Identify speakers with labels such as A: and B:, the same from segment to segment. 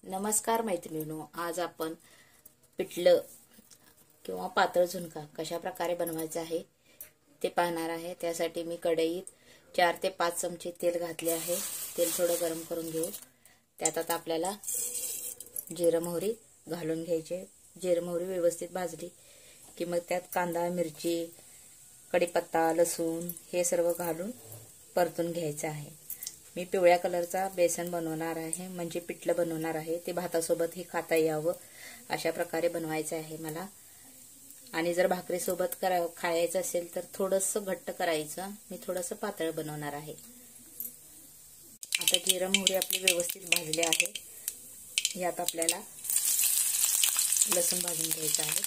A: नमस्कार मैत्रिणींनो, आज आपण पिठलं किंवा पातळ झुणका कशा प्रकारे बनवायचा आहे ते पाहणार आहे। त्यासाठी मी कढईत 4 ते 5 चमचे तेल घातले आहे। तेल थोडं गरम करून घेऊ। त्यात आता आपल्याला जिरं मोहरी घालून घ्यायचे। जिरं मोहरी व्यवस्थित भाजली की मग त्यात कांदा, मिरची, कढीपत्ता, लसूण हे सर्व घालून परतून घ्यायचं आहे। मी पिवळ्या कलरचा बेसन बनवणार आहे, म्हणजे पिठलं बनवणार आहे। ते भातासोबत ही खाता यावं अशा प्रकारे बनवायचं आहे मला। आणि जर भाकरी सोबत खायचं असेल तर थोडंसं घट्ट करायचं। मी थोडंसं पातळ बनवणार आहे। आता जिरं मोहरी आपली व्यवस्थित भाजले आहे। यात आपल्याला लसूण भाजून घ्यायचा आहे।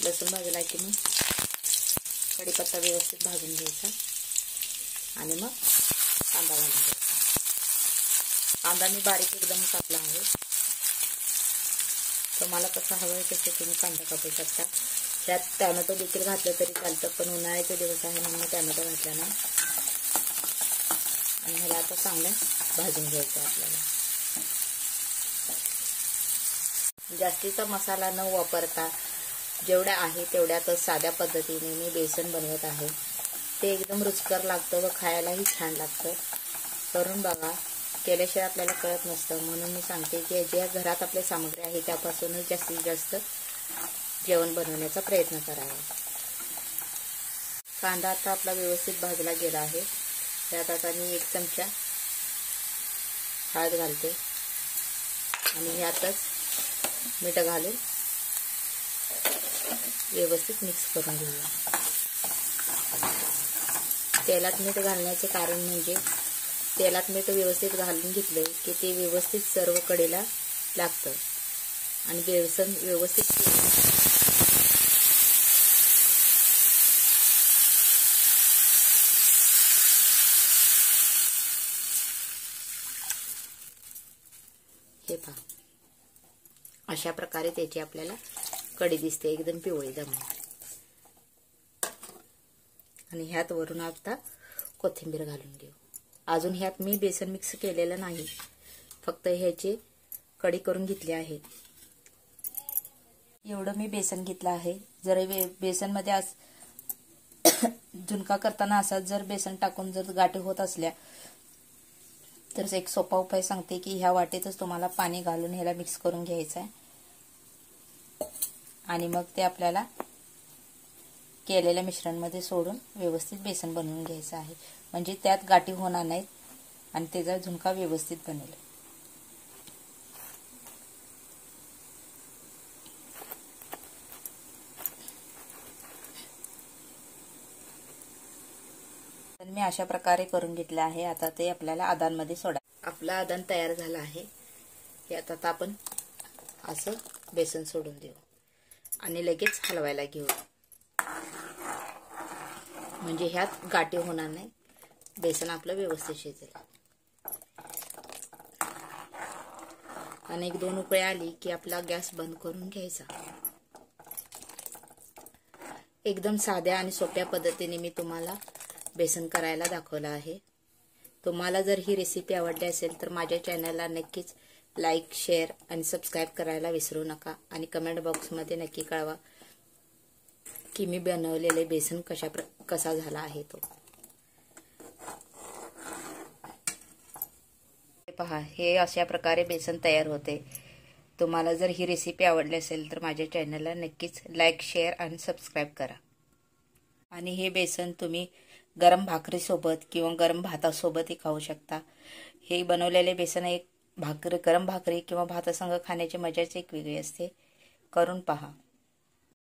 A: लसूण भाजला की मग कढीपत्ता व्यवस्थित भाजून घ्यायचा आणि मग कांदा घालून घ्यायचा। कांदा मी बारीक एकदम कापला आहे। तुम्हाला कसा हवा आहे तसे तुम्ही कांदा कापू शकता। त्यात टोमॅटो देखील घातलं तरी चालतं, पण उन्हाळ्याचे दिवस आहे म्हणून टोमॅटो घातला नाही। आणि ह्याला आता चांगलं भाजून घ्यायचं आपल्याला। जास्तीचा मसाला न वापरता जेवढ्या आहे तेवढ्यातच साध्या पद्धतीने मी बेसन बनवत आहे। ते एकदम रुचकर लागतं व खायलाही छान लागतं। करून बघा, केल्याशिवाय आपल्याला कळत नसतं। म्हणून मी सांगते की ज्या घरात आपली सामग्री आहे त्यापासूनच जास्तीत जास्त जेवण बनवण्याचा प्रयत्न करावा। कांदा आता आपला व्यवस्थित भाजला गेला आहे। त्यात आता मी 1 चमचा हळद घालते आणि यातच मीठ घालून व्यवस्थित मिक्स करून घेऊया। तेलात मीठ घालण्याचे कारण म्हणजे तेलात मीठ व्यवस्थित घालून घेतले की ते व्यवस्थित सर्व कडेला लागतं आणि बेसन व्यवस्थित हे पहा, अशा प्रकारे त्याची आपल्याला कढी दिसते, एकदम पिवळी जमली। आणि ह्यात वरून आता कोथिंबीर घालून घेऊ। अजून ह्यात मी बेसन मिक्स केलेलं नाही, फक्त ह्याची कढी करून घेतली आहे। एवढं मी बेसन घेतलं आहे। जर बेसन मध्ये झुणका करताना असा जर बेसन टाकून जर गाठी होत असल्या तर एक सोपा उपाय सांगते की ह्या वाटेतच तुम्हाला पाणी घालून ह्याला मिक्स करून घ्यायचं आहे आणि मग ते आपल्याला केलेल्या मिश्रणमध्ये सोडून व्यवस्थित बेसन बनवून घ्यायचं आहे, म्हणजे त्यात गाठी होणार नाहीत आणि त्याचा झुणका व्यवस्थित बनेल। तर मी अशा प्रकारे करून घेतले आहे। आता ते आपल्याला आदानमध्ये सोडा। आपला आदान तयार झाला आहे। यात आता आपण असं बेसन सोडून देऊ आणि लगेच हलवायला घेऊ, म्हणजे ह्यात गाठी होणार नाही, बेसन आपलं व्यवस्थित शिजेल। आणि 1-2 उकळी आली की आपला गॅस बंद करून घ्यायचा। एकदम साध्या आणि सोप्या पद्धतीने मी तुम्हाला बेसन करायला दाखवलं आहे। तुम्हाला जर ही रेसिपी आवडली असेल तर माझ्या चॅनलला नक्कीच लाईक, शेअर आणि सबस्क्राईब करायला विसरू नका। आणि कमेंट बॉक्समध्ये नक्की कळवा की मी बनवलेले बेसन कसा झाला आहे तो। पहा, हे अशा प्रकारे बेसन तयार होते। तुम्हाला जर ही रेसिपी आवडली असेल तर माझ्या चॅनलला नक्कीच लाईक, शेअर आणि सबस्क्राईब करा। आणि हे बेसन तुम्ही गरम भाकरीसोबत किंवा गरम भातासोबतही खाऊ शकता। हे बनवलेले बेसन गरम भाकरी किंवा भातासंग खाण्याची मजाच एक वेगळी असते। करून पहा।